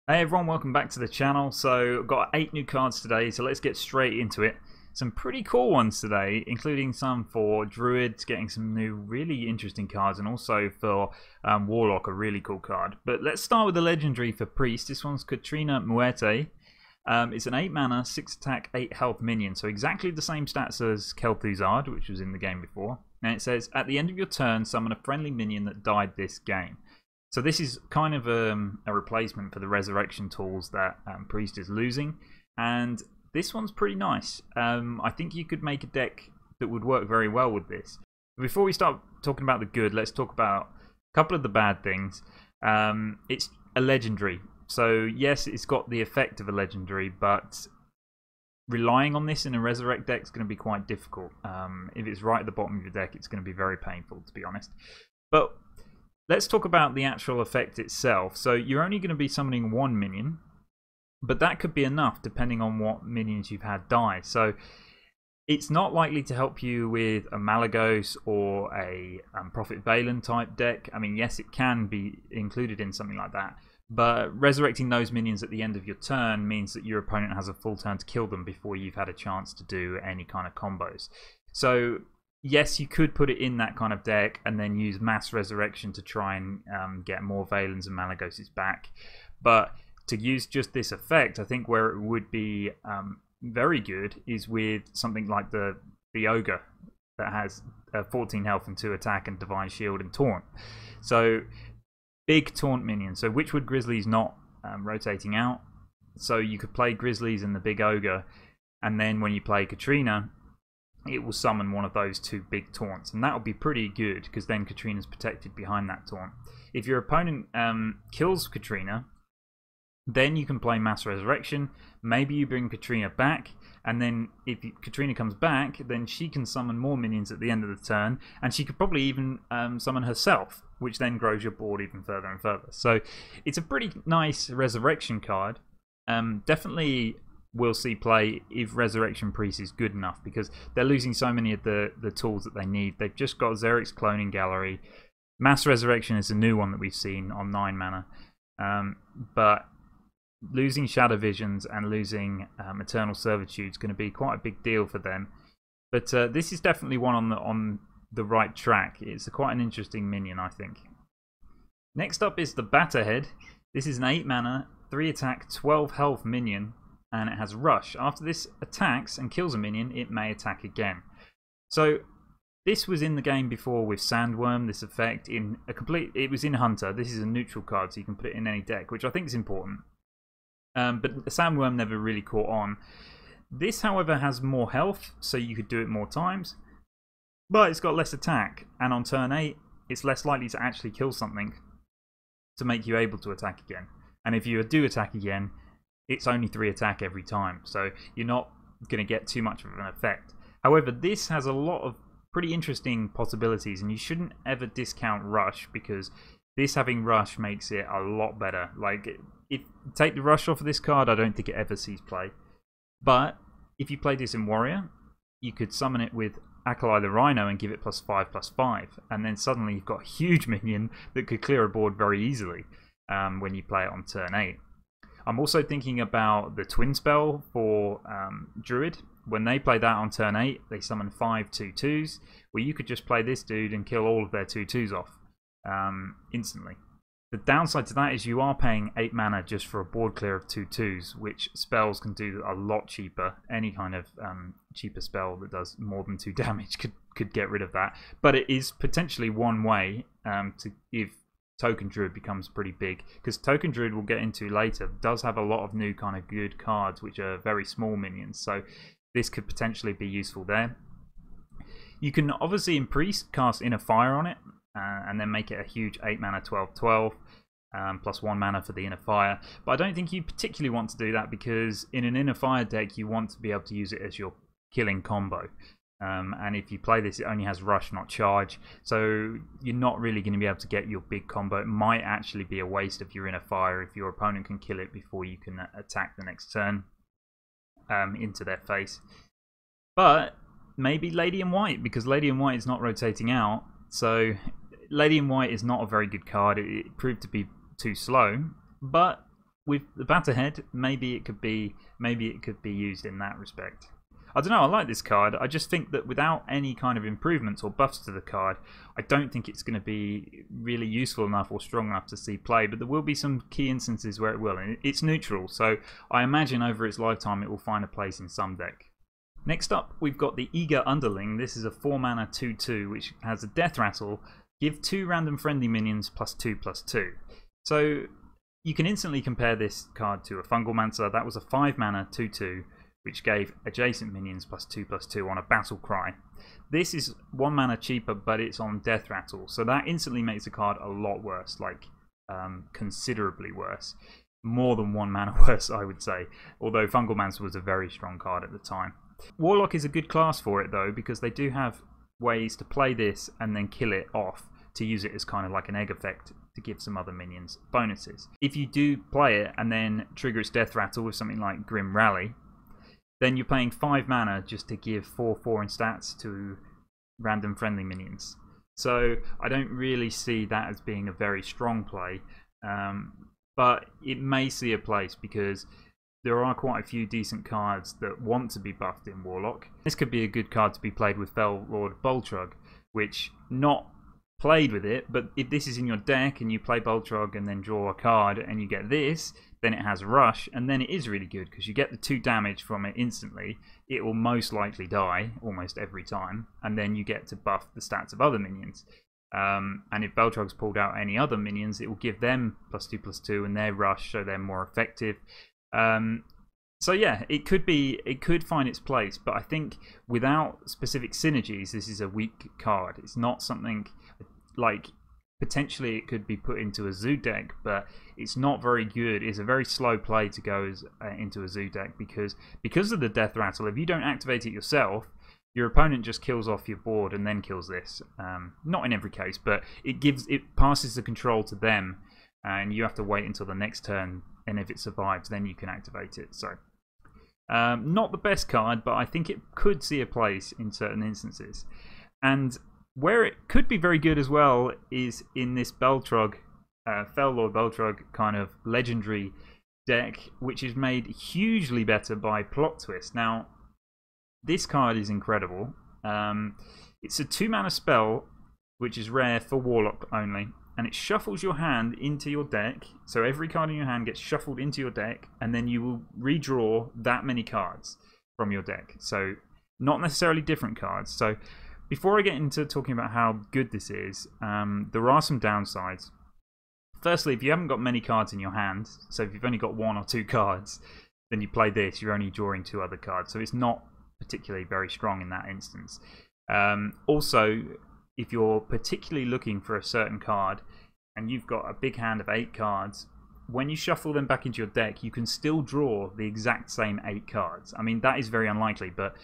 Hey everyone, welcome back to the channel. So I've got 8 new cards today, so let's get straight into it. Some pretty cool ones today, including some for Druids, getting some new really interesting cards, and also for Warlock, a really cool card. But let's start with the legendary for Priest. This one's Catrina Muerte. It's an 8 mana, 6 attack, 8 health minion, so exactly the same stats as Kel'Thuzad, which was in the game before. And it says, at the end of your turn, summon a friendly minion that died this game. So this is kind of a replacement for the resurrection tools that Priest is losing, and this one's pretty nice. I think you could make a deck that would work very well with this. Before we start talking about the good, let's talk about a couple of the bad things. It's a legendary, so yes, it's got the effect of a legendary, but relying on this in a resurrect deck is going to be quite difficult. If it's right at the bottom of your deck, it's going to be very painful, to be honest. But let's talk about the actual effect itself. So you're only going to be summoning 1 minion, but that could be enough depending on what minions you've had die. So it's not likely to help you with a Malygos or a Prophet Valen type deck. I mean, yes, it can be included in something like that, but resurrecting those minions at the end of your turn means that your opponent has a full turn to kill them before you've had a chance to do any kind of combos. So yes, you could put it in that kind of deck and then use mass resurrection to try and get more Valens and Malygoses back. But to use just this effect, I think where it would be very good is with something like the Ogre that has 14 health and 2 attack and Divine Shield and Taunt. So big Taunt minion. So Witchwood Grizzly's not rotating out. So you could play Grizzlies and the big Ogre, and then when you play Catrina, it will summon one of those 2 big taunts, and that will be pretty good because then Catrina's protected behind that taunt. If your opponent kills Catrina, then you can play Mass Resurrection. Maybe you bring Catrina back, and then if Catrina comes back, then she can summon more minions at the end of the turn, and she could probably even summon herself, which then grows your board even further and further. So it's a pretty nice resurrection card. Definitely we'll see play if Resurrection Priest is good enough, because they're losing so many of the tools that they need. They've just got Xeric's Cloning Gallery. Mass Resurrection is a new one that we've seen on 9 mana. But losing Shadow Visions and losing Eternal Servitude is going to be quite a big deal for them. But this is definitely one on the right track. It's quite an interesting minion, I think. Next up is the Batterhead. This is an 8 mana, 3 attack, 12 health minion, and it has Rush. After this attacks and kills a minion, it may attack again. So this was in the game before with Sandworm, this effect. It was in Hunter. This is a neutral card, so you can put it in any deck, which I think is important. But Sandworm never really caught on. This, however, has more health, so you could do it more times. But it's got less attack, and on turn 8, it's less likely to actually kill something to make you able to attack again. And if you do attack again, it's only 3 attack every time, so you're not going to get too much of an effect. However, this has a lot of pretty interesting possibilities, and you shouldn't ever discount Rush, because this having Rush makes it a lot better. Like, if you take the Rush off of this card, I don't think it ever sees play. But if you play this in Warrior, you could summon it with Akalai the Rhino and give it +5/+5, and then suddenly you've got a huge minion that could clear a board very easily when you play it on turn 8. I'm also thinking about the Twin Spell for Druid. When they play that on turn 8, they summon 5 2/2s, where you could just play this dude and kill all of their 2/2s off instantly. The downside to that is you are paying 8 mana just for a board clear of 2/2s, which spells can do a lot cheaper. Any kind of cheaper spell that does more than 2 damage could get rid of that. But it is potentially one way to give Token Druid becomes pretty big, because Token Druid, we'll get into later, does have a lot of new kind of good cards which are very small minions, so this could potentially be useful there. You can obviously in Priest cast Inner Fire on it and then make it a huge 8 mana 12/12 plus 1 mana for the Inner Fire, but I don't think you particularly want to do that, because in an Inner Fire deck you want to be able to use it as your killing combo. And if you play this, it only has Rush, not Charge, so you're not really going to be able to get your big combo. It might actually be a waste of your Inner Fire if your opponent can kill it before you can attack the next turn into their face. But maybe Lady in White, because Lady in White is not rotating out. So Lady in White is not a very good card. It proved to be too slow, but with the bat ahead, maybe it could be used in that respect. I don't know, I like this card. I just think that without any kind of improvements or buffs to the card, I don't think it's going to be really useful enough or strong enough to see play, but there will be some key instances where it will. And it's neutral, so I imagine over its lifetime it will find a place in some deck. Next up, we've got the Eager Underling. This is a 4-mana 2/2, which has a Death Rattle. Give 2 random friendly minions +2/+2. So you can instantly compare this card to a Fungalmancer. That was a 5-mana 2/2. Which gave adjacent minions +2/+2 on a Battle Cry. This is 1 mana cheaper, but it's on Death Rattle, so that instantly makes the card a lot worse, like considerably worse. More than 1 mana worse, I would say, although Fungalmancer was a very strong card at the time. Warlock is a good class for it, though, because they do have ways to play this and then kill it off to use it as kind of like an egg effect to give some other minions bonuses. If you do play it and then trigger its Death Rattle with something like Grim Rally, then you're paying 5 mana just to give 4/4 in stats to random friendly minions. So I don't really see that as being a very strong play, but it may see a place because there are quite a few decent cards that want to be buffed in Warlock. This could be a good card to be played with Fel Lord Boltrug, which not played with it, but if this is in your deck and you play Boltrug and then draw a card and you get this, then it has Rush, and then it is really good because you get the 2 damage from it instantly. It will most likely die almost every time, and then you get to buff the stats of other minions. And if Boltrug's pulled out any other minions, it will give them +2/+2 and their Rush, so they're more effective. So yeah, it could find its place, but I think without specific synergies, this is a weak card. It's not something like potentially it could be put into a zoo deck, but it's not very good. It's a very slow play to go into a zoo deck because of the Death Rattle. If you don't activate it yourself, your opponent just kills off your board and then kills this. Not in every case, but it passes the control to them, and you have to wait until the next turn. And if it survives, then you can activate it. So, not the best card, but I think it could see a place in certain instances. And where it could be very good as well is in this Boltrug, Fel Lord Boltrug kind of legendary deck, which is made hugely better by Plot Twist. Now, this card is incredible. It's a 2-mana spell, which is rare for Warlock only, and it shuffles your hand into your deck. So every card in your hand gets shuffled into your deck, and then you will redraw that many cards from your deck. So not necessarily different cards. So before I get into talking about how good this is, there are some downsides. Firstly, if you haven't got many cards in your hand, so if you've only got 1 or 2 cards, then you play this, you're only drawing 2 other cards. So it's not particularly very strong in that instance. Also, if you're particularly looking for a certain card and you've got a big hand of 8 cards, when you shuffle them back into your deck, you can still draw the exact same 8 cards. I mean, that is very unlikely, but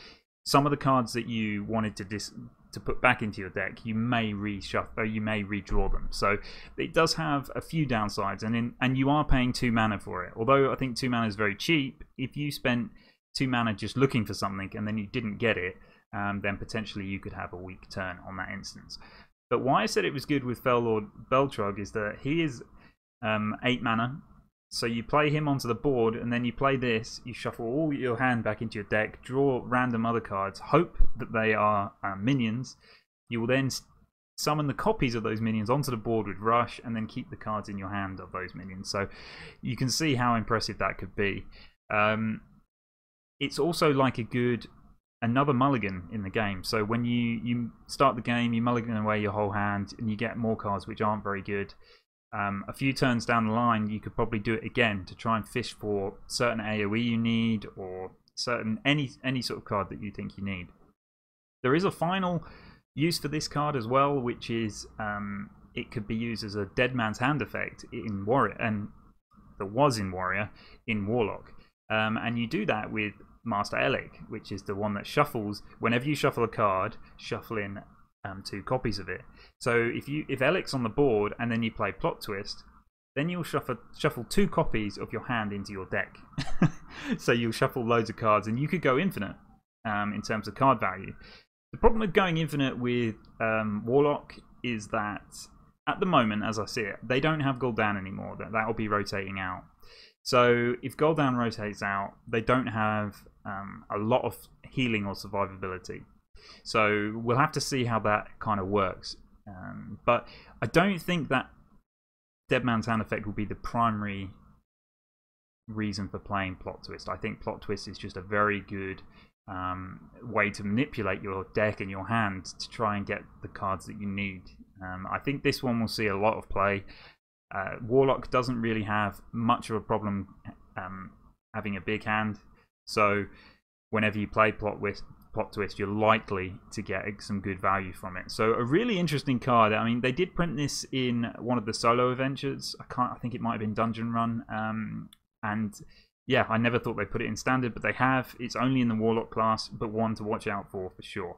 some of the cards that you wanted to put back into your deck, you may reshuffle, or you may redraw them. So it does have a few downsides, and you are paying 2 mana for it. Although I think 2 mana is very cheap, if you spent 2 mana just looking for something and then you didn't get it, then potentially you could have a weak turn on that instance. But why I said it was good with Fel Lord Boltrug is that he is 8 mana. So you play him onto the board, and then you play this, you shuffle all your hand back into your deck, draw random other cards, hope that they are minions. You will then summon the copies of those minions onto the board with Rush, and then keep the cards in your hand of those minions. So you can see how impressive that could be. It's also like another mulligan in the game. So when you start the game, you mulligan away your whole hand, and you get more cards which aren't very good. A few turns down the line, you could probably do it again to try and fish for certain AoE you need, or certain any sort of card that you think you need. There is a final use for this card as well, which is it could be used as a Dead Man's Hand effect in Warrior, and there was in Warrior in Warlock, and you do that with Master Elec, which is the one that shuffles whenever you shuffle a card, shuffle in 2 copies of it. So if Elec's on the board and then you play Plot Twist, then you'll shuffle 2 copies of your hand into your deck. So you'll shuffle loads of cards, and you could go infinite in terms of card value. The problem with going infinite with Warlock is that at the moment, as I see it, they don't have Gul'dan anymore. That will be rotating out. So if Gul'dan rotates out, they don't have a lot of healing or survivability. So we'll have to see how that kind of works. But I don't think that Dead Man's Hand effect will be the primary reason for playing Plot Twist. I think Plot Twist is just a very good way to manipulate your deck and your hand to try and get the cards that you need. I think this one will see a lot of play. Warlock doesn't really have much of a problem having a big hand, so whenever you play Plot Twist, you're likely to get some good value from it. So a really interesting card. I mean, they did print this in one of the solo adventures. I think it might have been Dungeon Run, and yeah, I never thought they'd put it in standard, but they have. It's only in the Warlock class, but one to watch out for sure.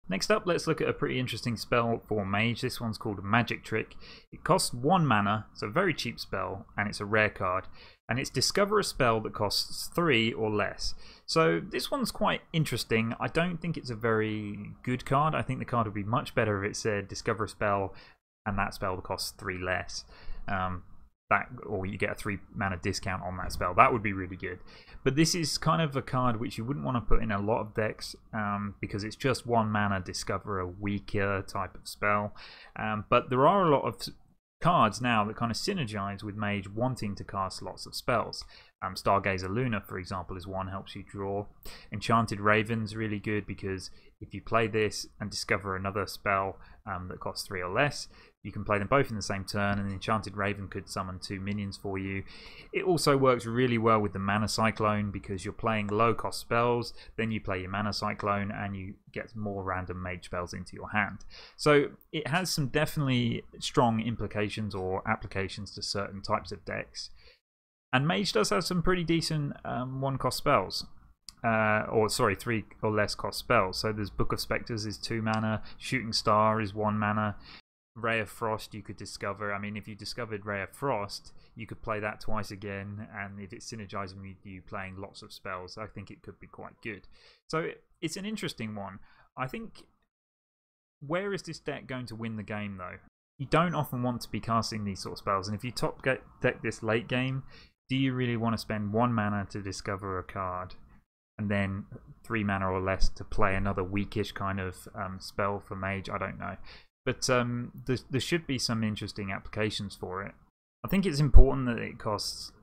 Next up, let's look at a pretty interesting spell for Mage. This one's called Magic Trick. It costs 1 mana, it's a very cheap spell, and it's a rare card. And it's discover a spell that costs 3 or less. So this one's quite interesting. I don't think it's a very good card. I think the card would be much better if it said discover a spell, and that spell costs 3 less. Or you get a 3 mana discount on that spell. That would be really good. But this is kind of a card which you wouldn't want to put in a lot of decks because it's just 1 mana discover a weaker type of spell. But there are a lot of cards now that kind of synergize with Mage wanting to cast lots of spells. Stargazer Luna, for example, is one, helps you draw. Enchanted Raven's really good because if you play this and discover another spell that costs 3 or less, you can play them both in the same turn, and the Enchanted Raven could summon 2 minions for you. It also works really well with the Mana Cyclone because you're playing low-cost spells, then you play your Mana Cyclone, and you get more random Mage spells into your hand. So it has some definitely strong implications or applications to certain types of decks. And Mage does have some pretty decent 1-cost spells. 3 or less cost spells. So there's Book of Spectres is 2 mana, Shooting Star is 1 mana, Ray of Frost you could discover. I mean, if you discovered Ray of Frost, you could play that twice again, and if it's synergizing with you playing lots of spells, I think it could be quite good. So it's an interesting one. I think, where is this deck going to win the game though? You don't often want to be casting these sort of spells, and if you top deck this late game, do you really want to spend 1 mana to discover a card and then 3 mana or less to play another weakish kind of spell for Mage? I don't know. But there should be some interesting applications for it. I think it's important that it costs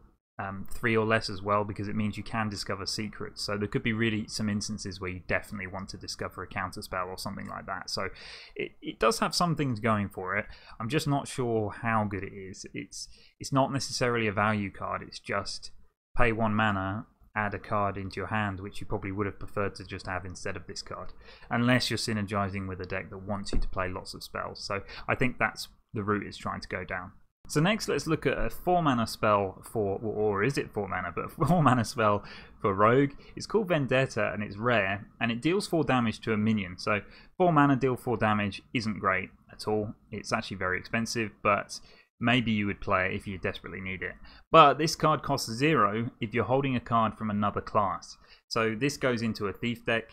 3 or less as well, because it means you can discover secrets. So there could be really some instances where you definitely want to discover a counter spell or something like that. So it does have some things going for it. I'm just not sure how good it is. It's not necessarily a value card. It's just pay 1 mana, add a card into your hand, which you probably would have preferred to just have instead of this card, unless you're synergizing with a deck that wants you to play lots of spells. So I think that's the route it's trying to go down. So next, let's look at a 4 mana spell for, or is it 4 mana, but a 4 mana spell for Rogue. It's called Venthetta, and it's rare, and it deals 4 damage to a minion. So 4 mana, deal 4 damage isn't great at all. It's actually very expensive, but maybe you would play it if you desperately need it. But this card costs 0 if you're holding a card from another class. So this goes into a Thief deck.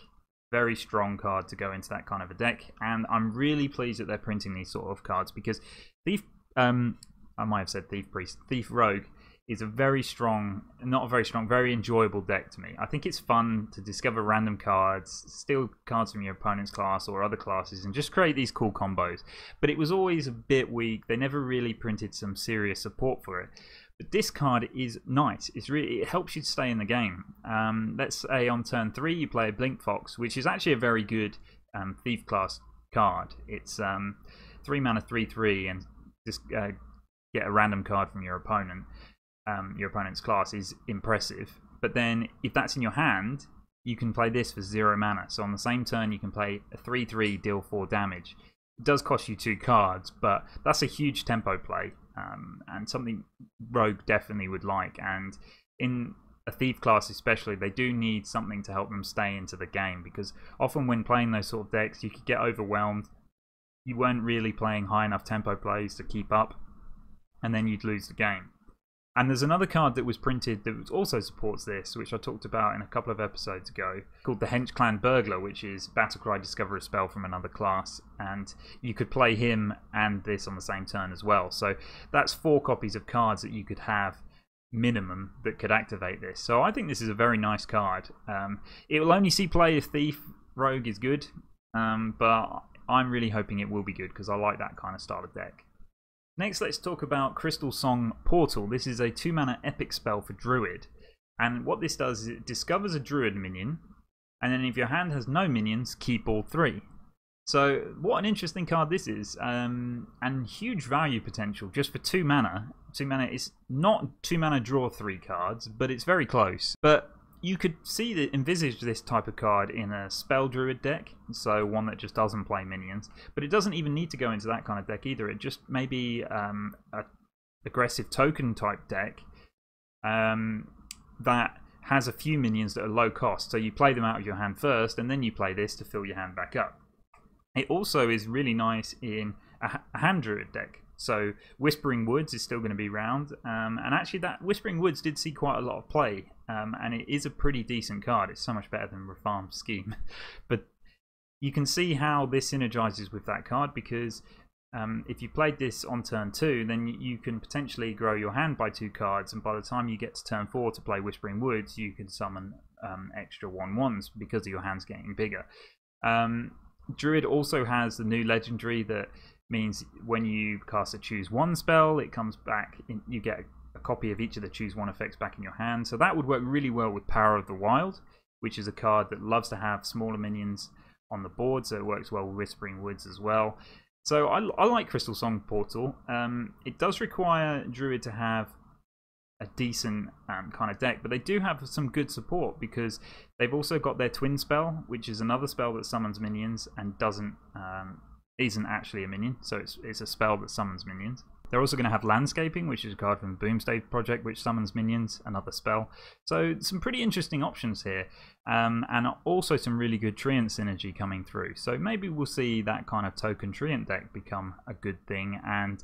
Very strong card to go into that kind of a deck. And I'm really pleased that they're printing these sort of cards, because Thief, I might have said Thief Priest, Thief Rogue is a very strong, not a very strong, very enjoyable deck to me. I think it's fun to discover random cards, steal cards from your opponent's class or other classes, and just create these cool combos. But it was always a bit weak. They never really printed some serious support for it. But this card is nice. It helps you stay in the game. Let's say on turn 3 you play a Blink Fox, which is actually a very good Thief class card. It's 3 mana 3/3, and just get a random card from your opponent. Your opponent's class is impressive. But then if that's in your hand, you can play this for 0 mana. So on the same turn you can play a 3/3, deal 4 damage. It does cost you 2 cards, but that's a huge tempo play, and something Rogue definitely would like. And in a Thief class especially, they do need something to help them stay into the game, because often when playing those sort of decks you could get overwhelmed. You weren't really playing high enough tempo plays to keep up, and then you'd lose the game. And there's another card that was printed that also supports this, which I talked about in a couple of episodes ago, called the Hench Clan Burglar, which is Battlecry, discover a spell from another class, and you could play him and this on the same turn as well. So that's 4 copies of cards that you could have minimum that could activate this. So I think this is a very nice card. It will only see play if Thief Rogue is good, but I'm really hoping it will be good because I like that kind of style of deck. Next, let's talk about Crystalsong Portal. This is a 2-mana epic spell for Druid, and what this does is it discovers a Druid minion, and then if your hand has no minions, keep all 3. So what an interesting card this is, and huge value potential just for 2 mana. 2 mana is not 2 mana draw 3 cards, but it's very close. But you could envisage this type of card in a spell druid deck, so one that just doesn't play minions. But it doesn't even need to go into that kind of deck either. It just may be an aggressive token type deck that has a few minions that are low cost. So you play them out of your hand first, and then you play this to fill your hand back up. It also is really nice in a hand druid deck. So Whispering Woods is still going to be around, and actually that Whispering Woods did see quite a lot of play, and it is a pretty decent card. It's so much better than Rafaam's scheme. But you can see how this synergizes with that card, because if you played this on turn 2, then you can potentially grow your hand by 2 cards, and by the time you get to turn 4 to play Whispering Woods, you can summon extra 1/1s because of your hands getting bigger. Druid also has the new legendary that means when you cast a choose 1 spell, it comes back, you get a copy of each of the choose 1 effects back in your hand. So that would work really well with Power of the Wild, which is a card that loves to have smaller minions on the board, so it works well with Whispering Woods as well. So I like Crystalsong Portal. It does require Druid to have a decent kind of deck, but they do have some good support because they've also got their twin spell, which is another spell that summons minions and isn't actually a minion, so it's a spell that summons minions. They're also going to have Landscaping, which is a card from the Boomsday project, which summons minions, another spell. So some pretty interesting options here, and also some really good Treant synergy coming through. So maybe we'll see that kind of token Treant deck become a good thing, and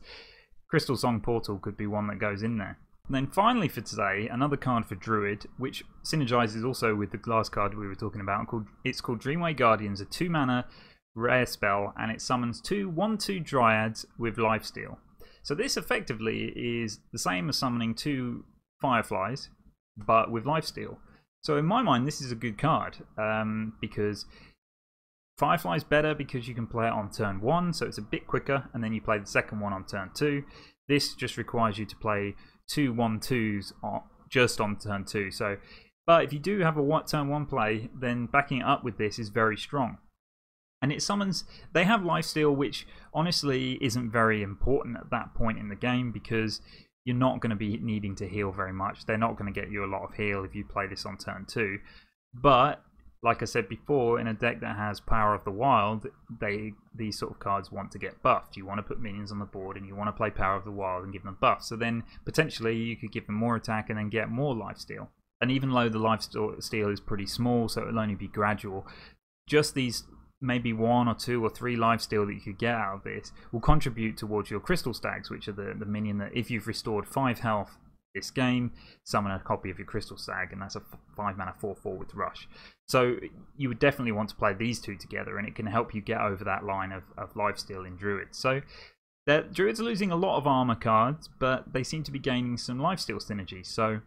Crystalsong Portal could be one that goes in there. And then finally for today, another card for Druid, which synergizes also with the last card we were talking about. It's called Dreamway Guardians, a 2-mana rare spell, and it summons 2 1/2 Dryads with Lifesteal. So this effectively is the same as summoning 2 Fireflies, but with Lifesteal. So in my mind, this is a good card, because Firefly's better because you can play it on turn 1, so it's a bit quicker, and then you play the second one on turn 2. This just requires you to play 2 1/2s just on turn 2. So, but if you do have a turn 1 play, then backing it up with this is very strong. And it summons, they have Lifesteal, which honestly isn't very important at that point in the game because you're not going to be needing to heal very much. They're not going to get you a lot of heal if you play this on turn 2. But like I said before, in a deck that has Power of the Wild, these sort of cards want to get buffed. You want to put minions on the board and you want to play Power of the Wild and give them buffs. So then potentially you could give them more attack and then get more Lifesteal. And even though the Lifesteal is pretty small, so it'll only be gradual, just these maybe 1 or 2 or 3 Lifesteal that you could get out of this will contribute towards your Crystal Stags, which are the minion that if you've restored 5 health this game, summon a copy of your Crystal Stag, and that's a 5-mana 4/4 with Rush. So you would definitely want to play these two together, and it can help you get over that line of Lifesteal in Druids. So Druids are losing a lot of armor cards, but they seem to be gaining some Lifesteal synergy. So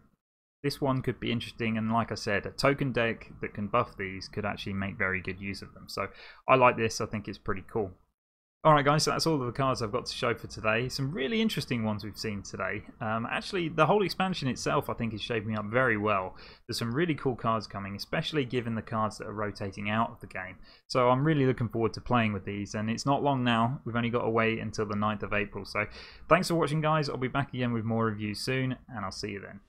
this one could be interesting, and like I said, a token deck that can buff these could actually make very good use of them. So I like this, I think it's pretty cool. Alright guys, so that's all of the cards I've got to show for today. Some really interesting ones we've seen today. Actually, the whole expansion itself I think is shaping up very well. There's some really cool cards coming, especially given the cards that are rotating out of the game. So I'm really looking forward to playing with these, and it's not long now. We've only got to wait until the 9th of April. So thanks for watching guys, I'll be back again with more reviews soon, and I'll see you then.